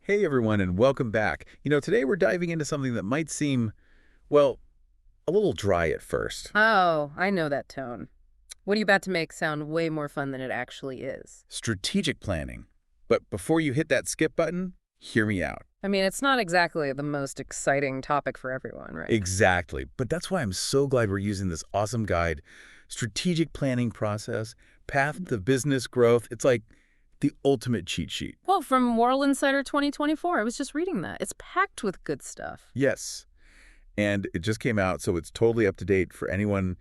Hey everyone, and welcome back. Today we're diving into something that might seem, well, a little dry at first. Oh, I know that tone. What are you about to make sound way more fun than it actually is? Strategic planning. But before you hit that skip button, hear me out. I mean, it's not exactly the most exciting topic for everyone, right? Exactly. But that's why I'm so glad we're using this awesome guide. Strategic planning process, path to business growth. It's like the ultimate cheat sheet. Well, from World Insider 2024, I was just reading that. It's packed with good stuff. Yes. And it just came out, so it's totally up to date for anyone,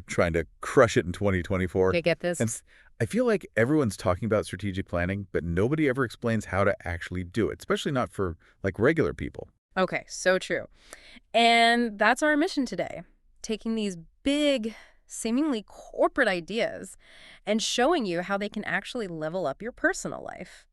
trying to crush it in 2024. Okay, get And this? I feel like everyone's talking about strategic planning, but nobody ever explains how to actually do it, especially not for like regular people. Okay, so true. And that's our mission today. Taking these big, seemingly corporate ideas and showing you how they can actually level up your personal life.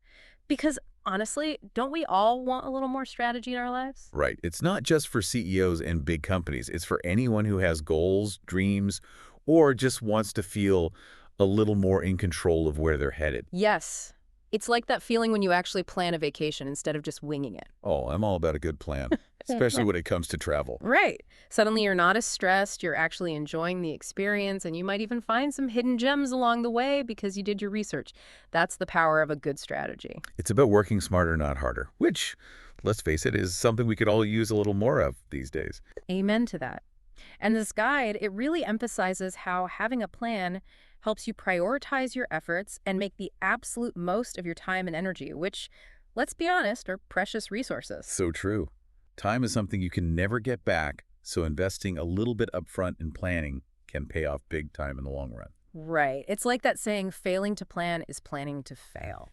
Because honestly, don't we all want a little more strategy in our lives? Right. It's not just for CEOs and big companies. It's for anyone who has goals, dreams, or just wants to feel a little more in control of where they're headed. Yes. It's like that feeling when you actually plan a vacation instead of just winging it. Oh, I'm all about a good plan, especially when it comes to travel. Right. Suddenly you're not as stressed, you're actually enjoying the experience, and you might even find some hidden gems along the way because you did your research. That's the power of a good strategy. It's about working smarter, not harder, which, let's face it, is something we could all use a little more of these days. Amen to that. And this guide, it really emphasizes how having a plan helps you prioritize your efforts and make the absolute most of your time and energy, which, let's be honest, are precious resources. So true. Time is something you can never get back, so investing a little bit upfront in planning can pay off big time in the long run. Right. It's like that saying, failing to plan is planning to fail.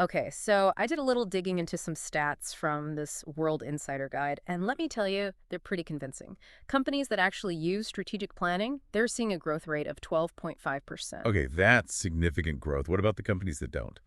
Okay, so I did a little digging into some stats from this World Insider Guide, and let me tell you, they're pretty convincing. Companies that actually use strategic planning, they're seeing a growth rate of 12.5%. Okay, that's significant growth. What about the companies that don't?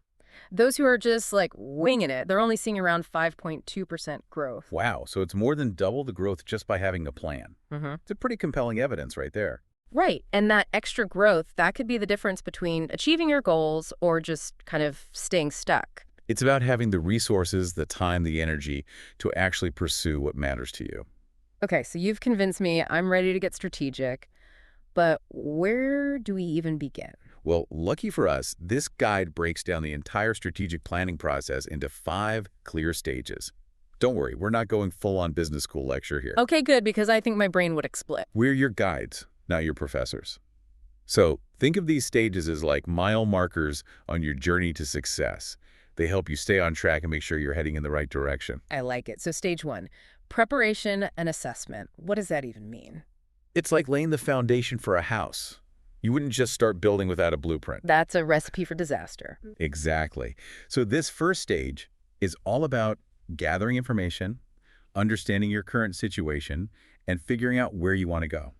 Those who are just like winging it, they're only seeing around 5.2% growth. Wow, so it's more than double the growth just by having a plan. hmm It's a pretty compelling evidence right there. Right, and that extra growth, that could be the difference between achieving your goals or just kind of staying stuck. It's about having the resources, the time, the energy to actually pursue what matters to you. Okay, so you've convinced me I'm ready to get strategic, but where do we even begin? Well, lucky for us, this guide breaks down the entire strategic planning process into 5 clear stages. Don't worry, we're not going full-on business school lecture here. Okay, good, because I think my brain would explode. We're your guides, not your professors. So think of these stages as like mile markers on your journey to success. They help you stay on track and make sure you're heading in the right direction. I like it. So stage one, preparation and assessment. What does that even mean? It's like laying the foundation for a house. You wouldn't just start building without a blueprint. That's a recipe for disaster. Exactly. So this first stage is all about gathering information, understanding your current situation, and figuring out where you want to go.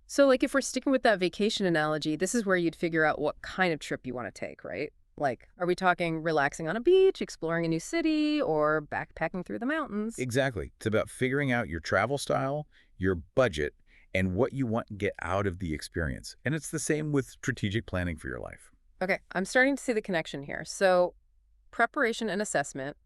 So like if we're sticking with that vacation analogy, this is where you'd figure out what kind of trip you want to take, right? Like, are we talking relaxing on a beach, exploring a new city, or backpacking through the mountains? Exactly. It's about figuring out your travel style, your budget, and what you want to get out of the experience. And it's the same with strategic planning for your life. Okay, I'm starting to see the connection here. So preparation and assessment,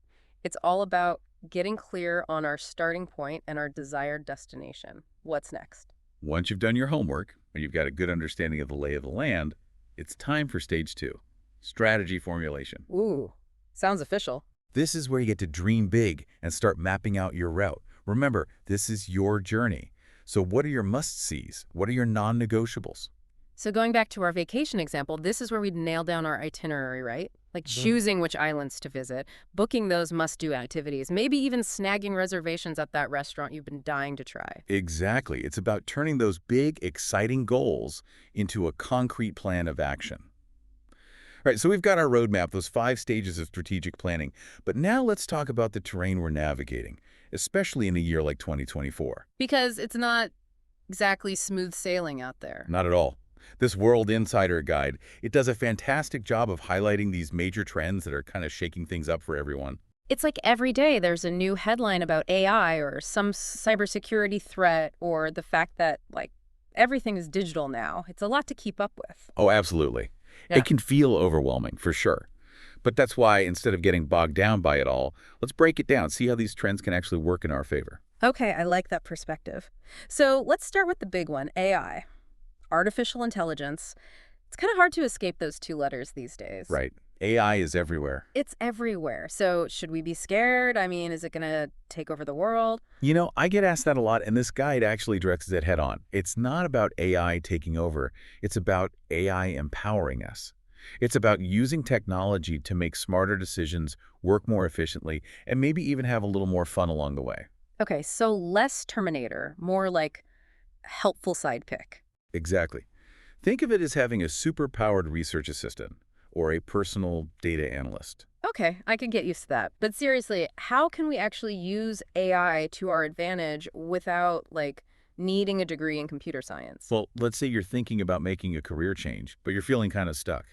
it's all about getting clear on our starting point and our desired destination. What's next? Once you've done your homework and you've got a good understanding of the lay of the land, it's time for stage 2, strategy formulation. Ooh, sounds official. This is where you get to dream big and start mapping out your route. Remember, this is your journey. So what are your must-sees? What are your non-negotiables? So going back to our vacation example, this is where we'd nail down our itinerary, right? Like choosing which islands to visit, booking those must-do activities, maybe even snagging reservations at that restaurant you've been dying to try. Exactly. It's about turning those big, exciting goals into a concrete plan of action. All right, so we've got our roadmap, those 5 stages of strategic planning. But now let's talk about the terrain we're navigating, especially in a year like 2024. Because it's not exactly smooth sailing out there. Not at all. This World Insider Guide, it does a fantastic job of highlighting these major trends that are kind of shaking things up for everyone. It's like every day there's a new headline about AI or some cybersecurity threat or the fact that, like, everything is digital now. It's a lot to keep up with. Oh, absolutely. Yeah. It can feel overwhelming, for sure. But that's why, instead of getting bogged down by it all, let's break it down, see how these trends can actually work in our favor. Okay, I like that perspective. So let's start with the big one, AI, artificial intelligence. It's kind of hard to escape those two letters these days. Right. AI is everywhere. It's everywhere. So should we be scared? I mean, is it going to take over the world? I get asked that a lot, and this guide actually addresses it head on. It's not about AI taking over. It's about AI empowering us. It's about using technology to make smarter decisions, work more efficiently, and maybe even have a little more fun along the way. Okay, so less Terminator, more like helpful sidekick. Exactly. Think of it as having a super-powered research assistant or a personal data analyst. Okay, I can get used to that. But seriously, how can we actually use AI to our advantage without, like, needing a degree in computer science? Well, let's say you're thinking about making a career change, but you're feeling kind of stuck.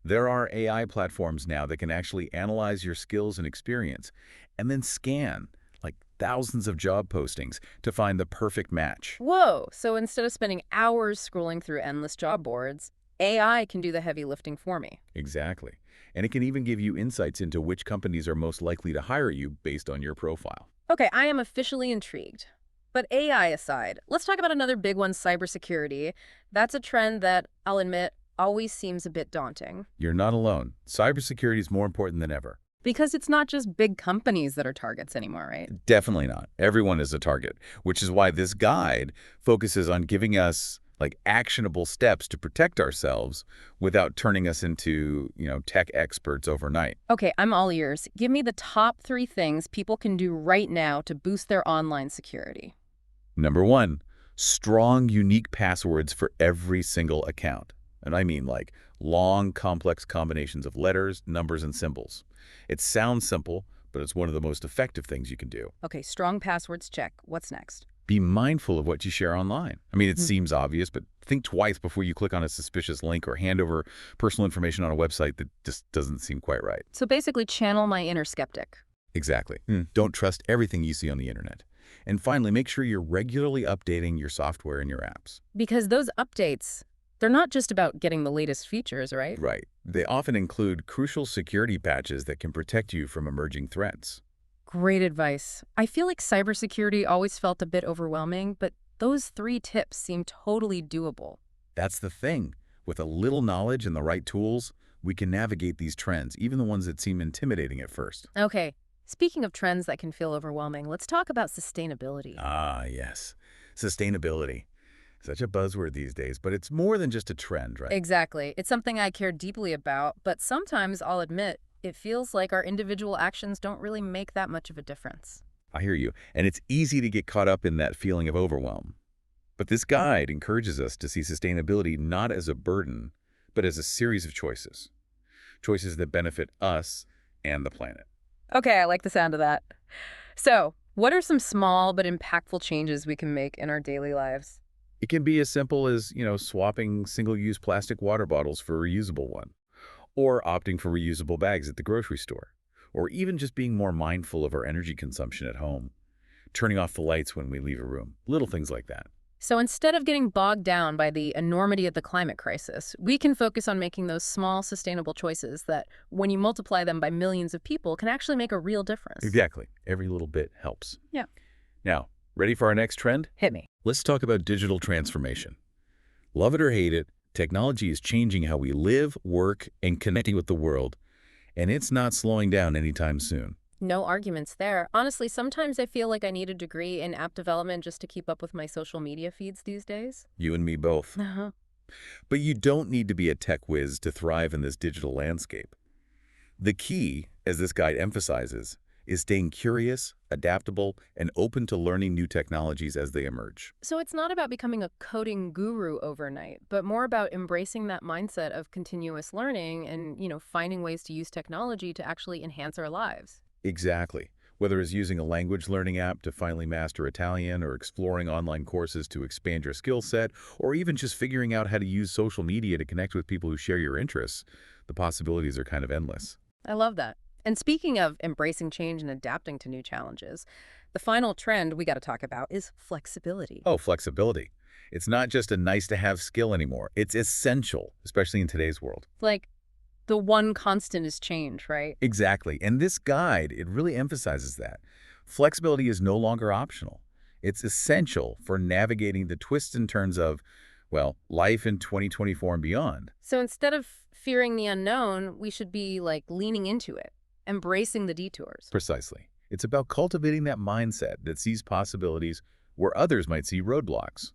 There are AI platforms now that can actually analyze your skills and experience and then scan, like thousands of job postings, to find the perfect match. Whoa, so instead of spending hours scrolling through endless job boards, AI can do the heavy lifting for me. Exactly. And it can even give you insights into which companies are most likely to hire you based on your profile. Okay, I am officially intrigued. But AI aside, let's talk about another big one, cybersecurity. That's a trend that, I'll admit, always seems a bit daunting. You're not alone. Cybersecurity is more important than ever. Because it's not just big companies that are targets anymore, right? Definitely not. Everyone is a target, which is why this guide focuses on giving us actionable steps to protect ourselves without turning us into, tech experts overnight. Okay, I'm all ears. Give me the top 3 things people can do right now to boost their online security. Number 1, strong, unique passwords for every single account. And I mean long, complex combinations of letters, numbers, and symbols. It sounds simple, but it's one of the most effective things you can do. Okay, strong passwords check. What's next? Be mindful of what you share online. I mean, it Mhm. seems obvious, but think twice before you click on a suspicious link or hand over personal information on a website that just doesn't seem quite right. So basically, channel my inner skeptic. Exactly. Don't trust everything you see on the internet. And finally, make sure you're regularly updating your software and your apps. Because those updates, they're not just about getting the latest features, right? Right. They often include crucial security patches that can protect you from emerging threats. Great advice. I feel like cybersecurity always felt a bit overwhelming, but those 3 tips seem totally doable. That's the thing. With a little knowledge and the right tools, we can navigate these trends, even the ones that seem intimidating at first. Okay, speaking of trends that can feel overwhelming, let's talk about sustainability. Ah, yes. Sustainability. Such a buzzword these days, but it's more than just a trend, right? Exactly. It's something I care deeply about, but sometimes I'll admit it feels like our individual actions don't really make that much of a difference. I hear you. And it's easy to get caught up in that feeling of overwhelm. But this guide encourages us to see sustainability not as a burden, but as a series of choices. Choices that benefit us and the planet. Okay, I like the sound of that. So, what are some small but impactful changes we can make in our daily lives? It can be as simple as, swapping single-use plastic water bottles for a reusable one, or opting for reusable bags at the grocery store, or even just being more mindful of our energy consumption at home, turning off the lights when we leave a room, little things like that. So instead of getting bogged down by the enormity of the climate crisis, we can focus on making those small, sustainable choices that, when you multiply them by millions of people, can actually make a real difference. Exactly. Every little bit helps. Yeah. Now, ready for our next trend? Hit me. Let's talk about digital transformation. Love it or hate it, technology is changing how we live, work, and connecting with the world, and it's not slowing down anytime soon. No arguments there. Honestly, sometimes I feel like I need a degree in app development just to keep up with my social media feeds these days. You and me both. Uh-huh. But you don't need to be a tech whiz to thrive in this digital landscape. The key, as this guide emphasizes, is staying curious, adaptable, and open to learning new technologies as they emerge. So it's not about becoming a coding guru overnight, but more about embracing that mindset of continuous learning and, finding ways to use technology to actually enhance our lives. Exactly. Whether it's using a language learning app to finally master Italian, or exploring online courses to expand your skill set, or even just figuring out how to use social media to connect with people who share your interests, the possibilities are kind of endless. I love that. And speaking of embracing change and adapting to new challenges, the final trend we got to talk about is flexibility. Oh, flexibility. It's not just a nice-to-have skill anymore. It's essential, especially in today's world. Like, The one constant is change, right? Exactly. And this guide, it really emphasizes that. Flexibility is no longer optional. It's essential for navigating the twists and turns of, well, life in 2024 and beyond. So instead of fearing the unknown, we should be like leaning into it, embracing the detours. Precisely. It's about cultivating that mindset that sees possibilities where others might see roadblocks.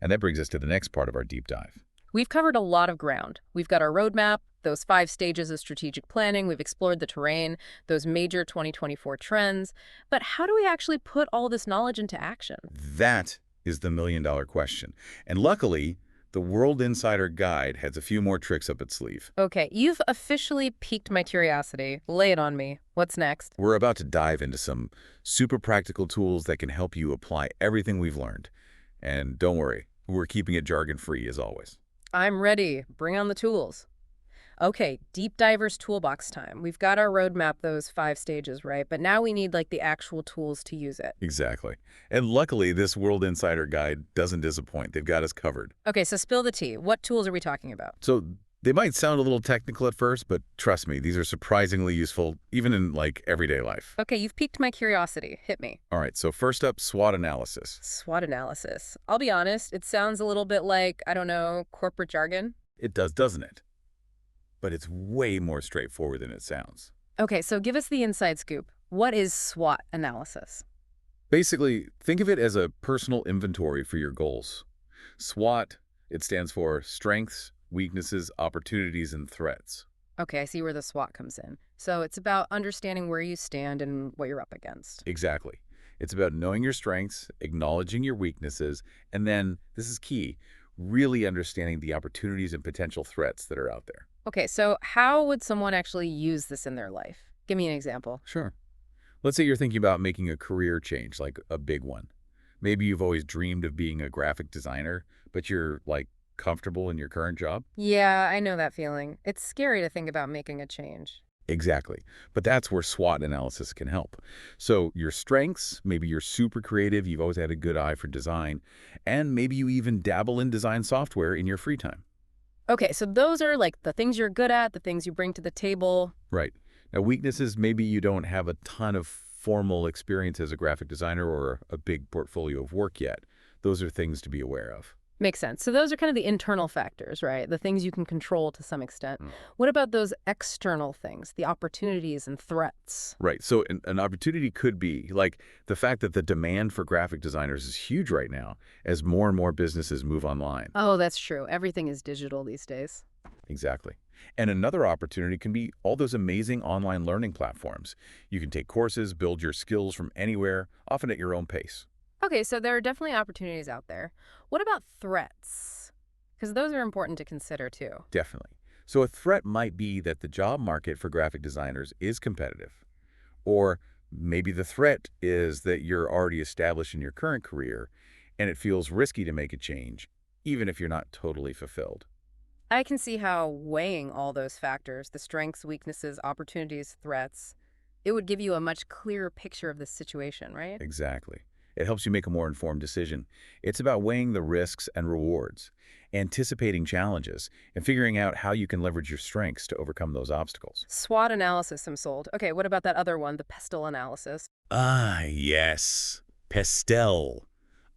And that brings us to the next part of our deep dive. We've covered a lot of ground. We've got our roadmap, those 5 stages of strategic planning. We've explored the terrain, those major 2024 trends. But how do we actually put all this knowledge into action? That is the million-dollar question. And luckily, the World Insider Guide has a few more tricks up its sleeve. Okay, you've officially piqued my curiosity. Lay it on me. What's next? We're about to dive into some super practical tools that can help you apply everything we've learned. And don't worry, we're keeping it jargon-free as always. I'm ready. Bring on the tools. Okay, deep divers toolbox time. We've got our roadmap, those 5 stages, right? But now we need like the actual tools to use it. Exactly. And luckily, this World Insider Guide doesn't disappoint. They've got us covered. Okay, so spill the tea. What tools are we talking about? So they might sound a little technical at first, but trust me, these are surprisingly useful, even in like everyday life. Okay, you've piqued my curiosity. Hit me. All right, so first up, SWOT analysis. SWOT analysis. I'll be honest, it sounds a little bit like, I don't know, corporate jargon. It does, doesn't it? But it's way more straightforward than it sounds. Okay, so give us the inside scoop. What is SWOT analysis? Basically, think of it as a personal inventory for your goals. SWOT, it stands for strengths, weaknesses, opportunities, and threats. Okay, I see where the SWOT comes in. So it's about understanding where you stand and what you're up against. Exactly. It's about knowing your strengths, acknowledging your weaknesses, and then, this is key, really understanding the opportunities and potential threats that are out there. Okay, so how would someone actually use this in their life? Give me an example. Sure. Let's say you're thinking about making a career change, like a big one. Maybe you've always dreamed of being a graphic designer, but you're, like, comfortable in your current job? Yeah, I know that feeling. It's scary to think about making a change. Exactly. But that's where SWOT analysis can help. So your strengths, maybe you're super creative, you've always had a good eye for design, and maybe you even dabble in design software in your free time. Okay, so those are like the things you're good at, the things you bring to the table. Right. Now, weaknesses, maybe you don't have a ton of formal experience as a graphic designer or a big portfolio of work yet. Those are things to be aware of. Makes sense. So those are kind of the internal factors, right? The things you can control to some extent. Mm. What about those external things, the opportunities and threats? Right. So an opportunity could be like the fact that the demand for graphic designers is huge right now as more and more businesses move online. Oh, that's true. Everything is digital these days. Exactly. And another opportunity can be all those amazing online learning platforms. You can take courses, build your skills from anywhere, often at your own pace. Okay, so there are definitely opportunities out there. What about threats? Because those are important to consider too. Definitely. So a threat might be that the job market for graphic designers is competitive. Or maybe the threat is that you're already established in your current career and it feels risky to make a change, even if you're not totally fulfilled. I can see how weighing all those factors, the strengths, weaknesses, opportunities, threats, it would give you a much clearer picture of the situation, right? Exactly. It helps you make a more informed decision. It's about weighing the risks and rewards, anticipating challenges, and figuring out how you can leverage your strengths to overcome those obstacles. SWOT analysis, I'm sold. Okay, what about that other one, the PESTEL analysis? Ah, yes. PESTEL.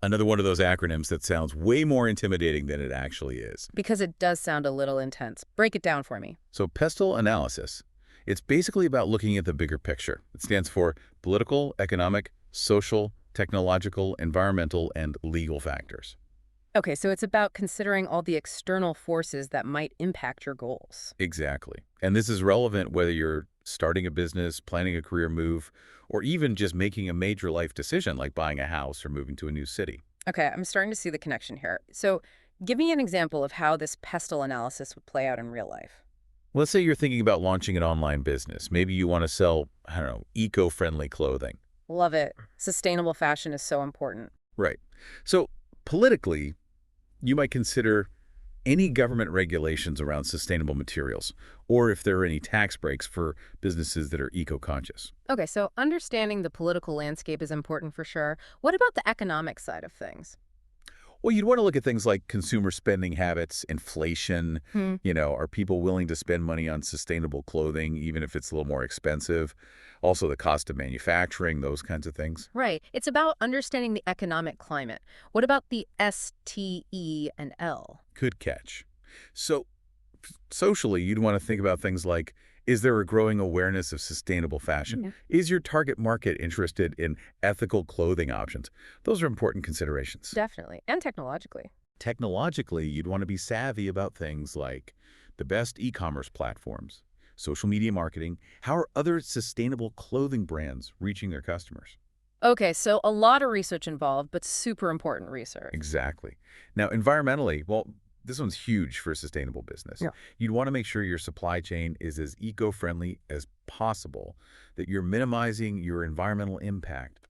Another one of those acronyms that sounds way more intimidating than it actually is. Because it does sound a little intense. Break it down for me. So PESTEL analysis, it's basically about looking at the bigger picture. It stands for political, economic, social, technological, environmental, and legal factors. Okay, so it's about considering all the external forces that might impact your goals. Exactly. And this is relevant whether you're starting a business, planning a career move, or even just making a major life decision like buying a house or moving to a new city. Okay, I'm starting to see the connection here. So give me an example of how this PESTEL analysis would play out in real life. Let's say you're thinking about launching an online business. Maybe you want to sell, I don't know, eco-friendly clothing. Love it. Sustainable fashion is so important. Right. So politically, you might consider any government regulations around sustainable materials, or if there are any tax breaks for businesses that are eco-conscious. Okay, so understanding the political landscape is important for sure. What about the economic side of things? Well, you'd want to look at things like consumer spending habits, inflation, Hmm. are people willing to spend money on sustainable clothing, even if it's a little more expensive? Also, the cost of manufacturing, those kinds of things. Right. It's about understanding the economic climate. What about the S, T, E, and L? Good catch. So, socially, you'd want to think about things like, is there a growing awareness of sustainable fashion? Yeah. Is your target market interested in ethical clothing options? Those are important considerations. Definitely. And technologically. Technologically, you'd want to be savvy about things like the best e-commerce platforms, social media marketing. How are other sustainable clothing brands reaching their customers? Okay, so a lot of research involved, but super important research. Exactly. Now, environmentally, well, this one's huge for a sustainable business. Yeah. You'd want to make sure your supply chain is as eco-friendly as possible, that you're minimizing your environmental impact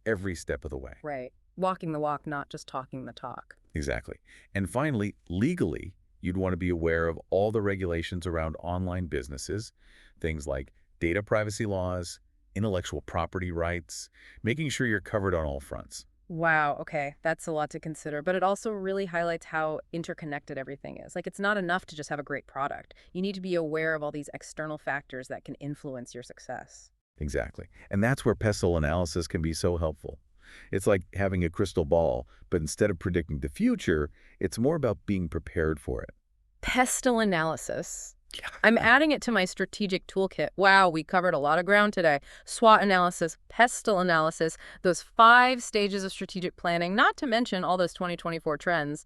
every step of the way. Right. Walking the walk, not just talking the talk. Exactly. And finally, legally, you'd want to be aware of all the regulations around online businesses, things like data privacy laws, intellectual property rights, making sure you're covered on all fronts. Wow, okay, that's a lot to consider, but it also really highlights how interconnected everything is. Like, it's not enough to just have a great product. You need to be aware of all these external factors that can influence your success. Exactly. And that's where pestle analysis can be so helpful. It's like having a crystal ball, but instead of predicting the future, it's more about being prepared for it. Pestle analysis. I'm adding it to my strategic toolkit. Wow, we covered a lot of ground today. SWOT analysis, pestle analysis, those 5 stages of strategic planning, not to mention all those 2024 trends.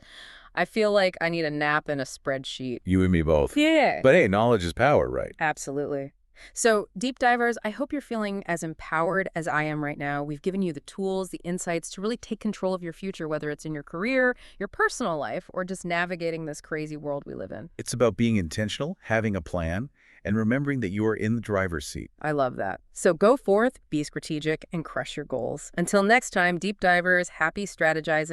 I feel like I need a nap and a spreadsheet. You and me both. Yeah. But hey, knowledge is power, right? Absolutely. So, deep divers, I hope you're feeling as empowered as I am right now. We've given you the tools, the insights to really take control of your future, whether it's in your career, your personal life, or just navigating this crazy world we live in. It's about being intentional, having a plan, and remembering that you are in the driver's seat. I love that. So go forth, be strategic, and crush your goals. Until next time, deep divers, happy strategizing.